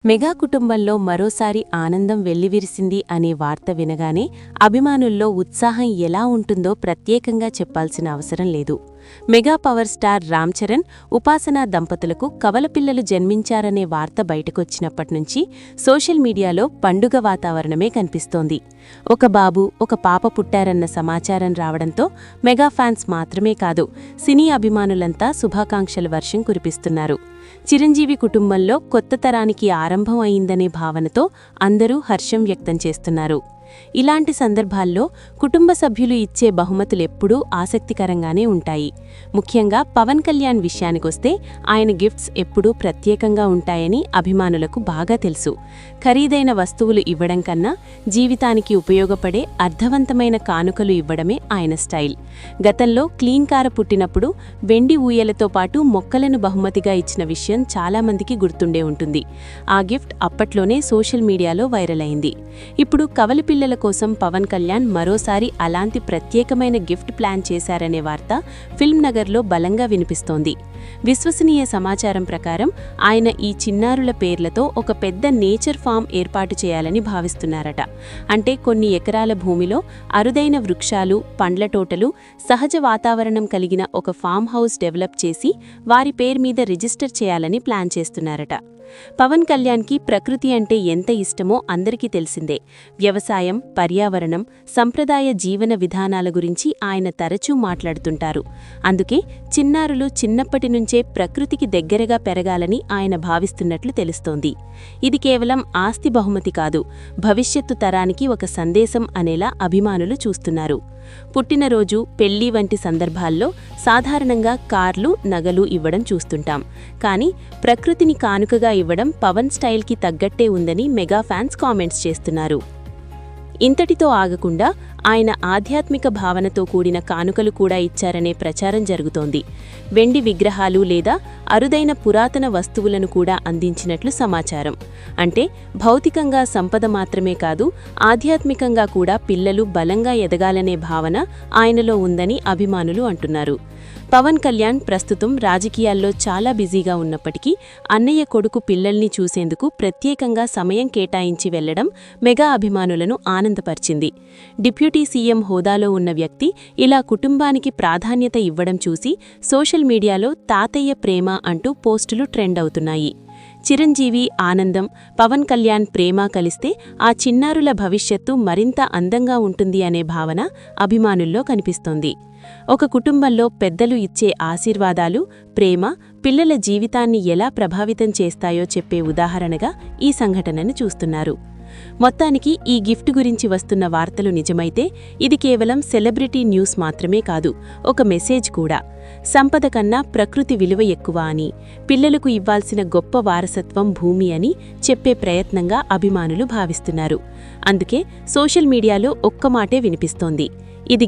Mega కుటుంబంలో మరోసారి ఆనందం వెల్లివిరిసింది అనే వార్త వినగానే అభిమానుల్లో ఉత్సాహం ఎలా ఉంటుందో ప్రత్యేకంగా చెప్పాల్సిన అవసరం లేదు. Mega power star Ram Charan, Upasana దంపతులకు కవలపిల్లలు జన్మించారనే వార్త బయటకొచ్చినప్పట్నుంచి సోషల్ మీడియాలో పండుగ వాతావరణమే కనిపిస్తోంది. ఒక బాబు, ఒక పాప పుట్టారన్న సమాచారం రావడంతో మెగా ఫ్యాన్స్ మాత్రమే కాదు, సినీ అభిమానులంతా శుభాకాంక్షల వర్షం కురిపిస్తున్నారు. చిరంజీవి కుటుంబంలో కొత్త తరానికి ఆరంభం అయిందనే భావనతో అందరూ హర్షం వ్యక్తం చేస్తున్నారు. ఇలాంటి సందర్భాల్లో కుటుంబ సభ్యులు ఇచ్చే బహుమతులెప్పుడూ ఆసక్తికరంగానే ఉంటాయి. ముఖ్యంగా పవన్ కళ్యాణ్ విషయానికొస్తే ఆయన గిఫ్ట్స్ ఎప్పుడూ ప్రత్యేకంగా ఉంటాయని అభిమానులకు బాగా తెలుసు. ఖరీదైన వస్తువులు ఇవ్వడం కన్నా జీవితానికి ఉపయోగపడే అర్థవంతమైన కానుకలు ఇవ్వడమే ఆయన స్టైల్. గతంలో క్లీన్ కార పుట్టినప్పుడు వెండి ఊయలతో పాటు మొక్కలను బహుమతిగా ఇచ్చిన విషయం చాలామందికి గుర్తుండే ఉంటుంది. ఆ గిఫ్ట్ అప్పట్లోనే సోషల్ మీడియాలో వైరల్ అయింది. ఇప్పుడు కవలపిల్లల కోసం పవన్ కళ్యాణ్ మరోసారి అలాంటి ప్రత్యేకమైన గిఫ్ట్ ప్లాన్ చేశారనే వార్త ఫిల్మ్ నగర్లో బలంగా వినిపిస్తోంది. విశ్వసనీయ సమాచారం ప్రకారం ఆయన ఈ చిన్నారుల పేర్లతో ఒక పెద్ద నేచర్ ఫామ్ ఏర్పాటు చేయాలని భావిస్తున్నారట. అంటే కొన్ని ఎకరాల భూమిలో అరుదైన వృక్షాలు, పండ్ల తోటలు, సహజ వాతావరణం కలిగిన ఒక ఫామ్ హౌస్ డెవలప్ చేసి వారి పేరు మీద రిజిస్టర్ చేయాలని ప్లాన్ చేస్తున్నారట. పవన్ కళ్యాణ్కి ప్రకృతి అంటే ఎంత ఇష్టమో అందరికీ తెలిసిందే. వ్యవసాయం, పర్యావరణం, సంప్రదాయ జీవన విధానాల గురించి ఆయన తరచూ మాట్లాడుతుంటారు. అందుకే చిన్నారులు చిన్నప్పటి నుంచే ప్రకృతికి దగ్గరగా పెరగాలని ఆయన భావిస్తున్నట్లు తెలుస్తోంది. ఇది కేవలం ఆస్తి బహుమతి కాదు, భవిష్యత్తు తరానికి ఒక సందేశం అనేలా అభిమానులు చూస్తున్నారు. పుట్టినరోజు, పెళ్లి వంటి సందర్భాల్లో సాధారణంగా కార్లు, నగలు ఇవ్వడం చూస్తుంటాం. కానీ ప్రకృతిని కానుకగా ఇవ్వడం పవన్ స్టైల్కి తగ్గట్టే ఉందని మెగా ఫ్యాన్స్ కామెంట్స్ చేస్తున్నారు. ఇంతటితో ఆగకుండా ఆయన ఆధ్యాత్మిక భావనతో కూడిన కానుకలు కూడా ఇచ్చారనే ప్రచారం జరుగుతోంది. వెండి విగ్రహాలు లేదా అరుదైన పురాతన వస్తువులను కూడా అందించినట్లు సమాచారం. అంటే భౌతికంగా సంపద మాత్రమే కాదు, ఆధ్యాత్మికంగా కూడా పిల్లలు బలంగా ఎదగాలనే భావన ఆయనలో ఉందని అభిమానులు అంటున్నారు. పవన్ కళ్యాణ్ ప్రస్తుతం రాజకీయాల్లో చాలా బిజీగా ఉన్నప్పటికీ అన్నయ్య కొడుకు పిల్లల్ని చూసేందుకు ప్రత్యేకంగా సమయం కేటాయించి వెళ్లడం మెగా అభిమానులను ఆనందపరిచింది. డిప్యూటీ సీఎం హోదాలో ఉన్న వ్యక్తి ఇలా కుటుంబానికి ప్రాధాన్యత ఇవ్వడం చూసి సోషల్ మీడియాలో తాతయ్య ప్రేమ అంటూ పోస్టులు ట్రెండ్ అవుతున్నాయి. చిరంజీవి, ఆనందం, పవన్ కళ్యాణ్ ప్రేమ కలిస్తే ఆ చిన్నారుల భవిష్యత్తు మరింత అందంగా ఉంటుంది అనే భావన అభిమానుల్లో కనిపిస్తోంది. ఒక కుటుంబంలో పెద్దలు ఇచ్చే ఆశీర్వాదాలు, ప్రేమ పిల్లల జీవితాన్ని ఎలా ప్రభావితం చేస్తాయో చెప్పే ఉదాహరణగా ఈ సంఘటనను చూస్తున్నారు. మొత్తానికి ఈ గిఫ్ట్ గురించి వస్తున్న వార్తలు నిజమైతే ఇది కేవలం సెలబ్రిటీ న్యూస్ మాత్రమే కాదు, ఒక మెసేజ్ కూడా. సంపద కన్నా ప్రకృతి విలువ ఎక్కువ అని, పిల్లలకు ఇవ్వాల్సిన గొప్ప వారసత్వం భూమి అని చెప్పే ప్రయత్నంగా అభిమానులు భావిస్తున్నారు. అందుకే సోషల్ మీడియాలో ఒక్క మాటే వినిపిస్తోంది, ఇది